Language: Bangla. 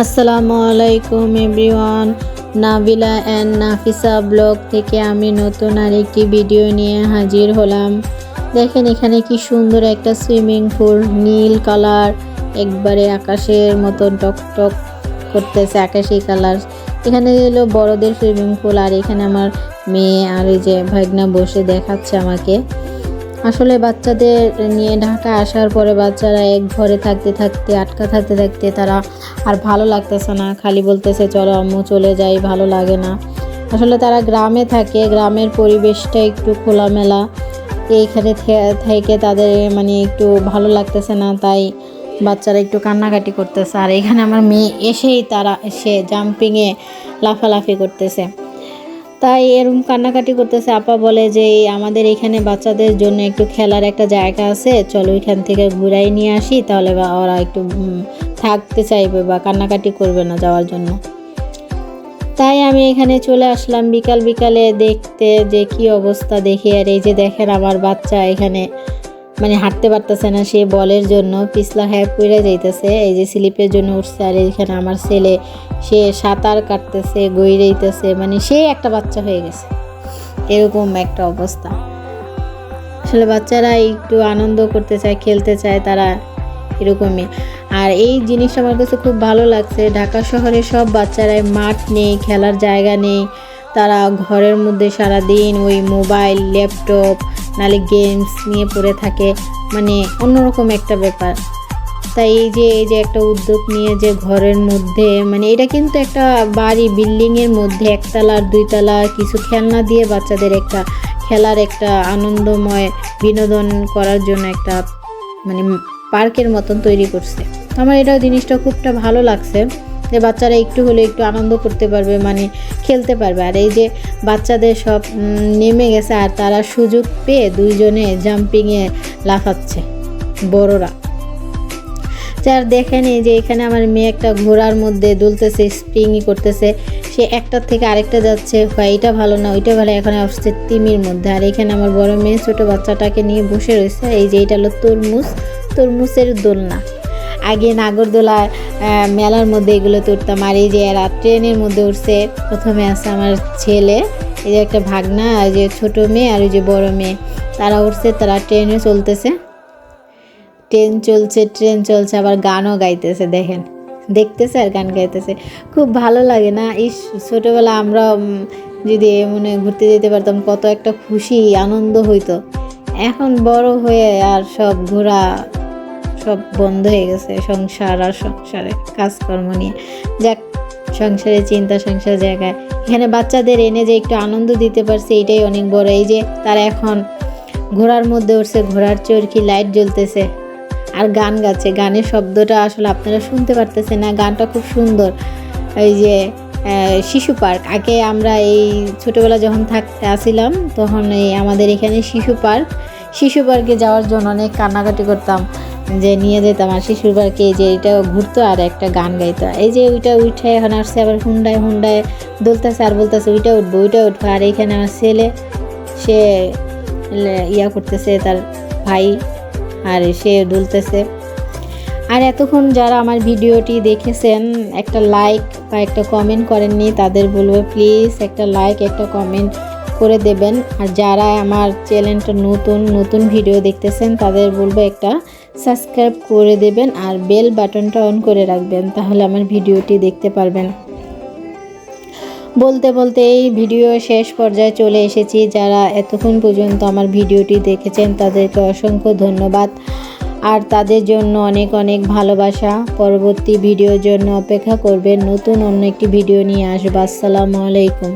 আসসালামু আলাইকুম everyone, Nabila and Nafisa blog থেকে আমি নতুন আরেকটি ভিডিও নিয়ে হাজির হলাম। দেখেন এখানে কি সুন্দর একটা সুইমিং পুল, নীল কালার, একবারে আকাশের মতন টকটক করতেছে, আকাশি কালার। এখানে হলো বড়দের সুইমিং পুল, আর এখানে আমার মেয়ে আর এই যে ভাগনা বসে দেখাচ্ছে আমাকে। আসলে বাচ্চাদের নিয়ে ঢাকা আসার পরে বাচ্চারা এক ঘরে থাকতে থাকতে আটকা থাকতে থাকতে তারা আর ভালো লাগতেছে না, খালি বলতেছে চলো আম্মু চলে যাই, ভালো লাগে না। আসলে তারা গ্রামে থাকে, গ্রামের পরিবেশটা একটু খোলামেলা, এইখানে থেকে তাদের একটু ভালো লাগতেছে না, তাই বাচ্চারা একটু কান্নাকাটি করতেছে। আর এখানে আমার মেয়ে এসে জাম্পিংয়ে লাফালাফি করতেছে, তাই এরকম কান্নাকাটি করতেছে। আপা বলে যে আমাদের এখানে বাচ্চাদের জন্য একটু খেলার একটা জায়গা আছে, চলো ওইখান থেকে ঘুরাই নিয়ে আসি, তাহলে ওরা একটু থাকতে চাইবে বা কান্নাকাটি করবে না যাওয়ার জন্য। তাই আমি এখানে চলে আসলাম বিকালে দেখতে যে কি অবস্থা দেখি। আর এই যে দেখেন আমার বাচ্চা এখানে হাঁটতে পারতেছে না, সে বলের জন্য পিছলা হ্যাঁ পড়ে যাইতেছে, এই যে স্লিপের জন্য উঠছে। আর এখানে আমার ছেলে, সে সাঁতার কাটতেছে, গৈরাইতেছে, সে একটা বাচ্চা হয়ে গেছে, এরকম একটা অবস্থা। আসলে বাচ্চারা একটু আনন্দ করতে চায়, খেলতে চায়, তারা এরকমই। আর এই জিনিসটা আমার কাছে খুব ভালো লাগছে। ঢাকা শহরে সব বাচ্চারাই মাঠ নেই, খেলার জায়গা নেই, তারা ঘরের মধ্যে সারাদিন ওই মোবাইল, ল্যাপটপ, নালে গেমস নিয়ে পড়ে থাকে, অন্যরকম একটা ব্যাপার। তাই এই যে একটা উদ্যোগ নিয়ে যে ঘরের মধ্যে এটা কিন্তু একটা বাড়ি, বিল্ডিংয়ের মধ্যে একতলা দুইতলা কিছু খেলনা দিয়ে বাচ্চাদের একটা খেলার একটা আনন্দময় বিনোদন করার জন্য একটা পার্কের মতন তৈরি করছে। আমার এটা জিনিসটা খুবটা ভালো লাগছে যে বাচ্চারা একটু হলে একটু আনন্দ করতে পারবে, খেলতে পারবে। আর এই যে বাচ্চাদের সব নেমে গেছে, আর তারা সুযোগ পেয়ে দুইজনে জাম্পিংয়ে লাফাচ্ছে বড়রা। যার দেখেন এই যে এখানে আমার মেয়ে একটা ঘোড়ার মধ্যে দুলতেছে, স্প্রিংই করতেছে, সে একটার থেকে আরেকটা যাচ্ছে, হয় এটা ভালো না ওইটা ভালো, এখন আসছে তিমির মধ্যে। আর এখানে আমার বড় মেয়ে ছোট বাচ্চাটাকে নিয়ে বসে রয়েছে। এই যে এটা হলো তরমুজের দোলনা। আগে নাগরদোলা মেলার মধ্যে এগুলো তুলতাম। আর এই যে এরা ট্রেনের মধ্যে উঠছে, প্রথমে আছে আমার ছেলে, এই যে একটা ভাগনা, আর যে ছোট মেয়ে আর ওই যে বড় মেয়ে, তারা উঠছে, তারা ট্রেনে চলতেছে, ট্রেন চলছে, আবার গানও গাইতেছে, দেখতেছে আর গান গাইতেছে। খুব ভালো লাগে না? এই ছোটোবেলা আমরা যদি ঘুরতে যেতে পারতাম, কত একটা খুশি আনন্দ হইতো। এখন বড় হয়ে আর সব ঘোরা সব বন্ধ হয়ে গেছে, সংসারে কাজকর্ম নিয়ে। যাক, সংসারের চিন্তা, সংসার জায়গায় এখানে বাচ্চাদের এনে যে একটু আনন্দ দিতে পারছে, এটাই অনেক বড়। এই যে তারা এখন ঘোড়ার মধ্যে উঠছে, ঘোড়ার চরকি লাইট জ্বলতেছে আর গান গাচ্ছে। গানের শব্দটা আসলে আপনারা শুনতে পারতেছেন না, গানটা খুব সুন্দর। এই যে শিশু পার্ক, আগে আমরা এই ছোটোবেলা যখন আসিলাম তখন এই আমাদের এখানে শিশু পার্কে যাওয়ার জন্য অনেক কান্নাকাটি করতাম, যে নিয়ে যেতাম। আর শিশুর পার্কে যে এটা ঘুরতো আর একটা গান গাইতো। এই যে ওইটা উঠে এখন আসছে, আবার হুন্ডায় দুলতেছে আর বলতেছে ওইটা উঠবো। আর এইখানে আমার ছেলে, সে ইয়া করতেছে, তার ভাই, আর সে দুলতেছে। আর এতক্ষণ যারা আমার ভিডিওটি দেখেছেন, একটা লাইক বা একটা কমেন্ট করেননি, তাদের বলবো প্লিজ একটা লাইক একটা কমেন্ট করে দেবেন। আর যারা আমার চ্যানেলটা নতুন ভিডিও দেখতেছেন, তাদের বলবো একটা সাবস্ক্রাইব করে দেবেন আর বেল বাটনটা অন করে রাখবেন, তাহলে আমার ভিডিওটি দেখতে পারবেন। বলতে এই ভিডিও শেষ পর্যায়ে চলে এসেছি। যারা এতক্ষণ পর্যন্ত আমার ভিডিওটি দেখেছেন, তাদেরকে অসংখ্য ধন্যবাদ, আর তাদের জন্য অনেক অনেক ভালোবাসা। পরবর্তী ভিডিওর জন্য অপেক্ষা করবেন, নতুন অন্য একটি ভিডিও নিয়ে আসবো। আসসালামু আলাইকুম।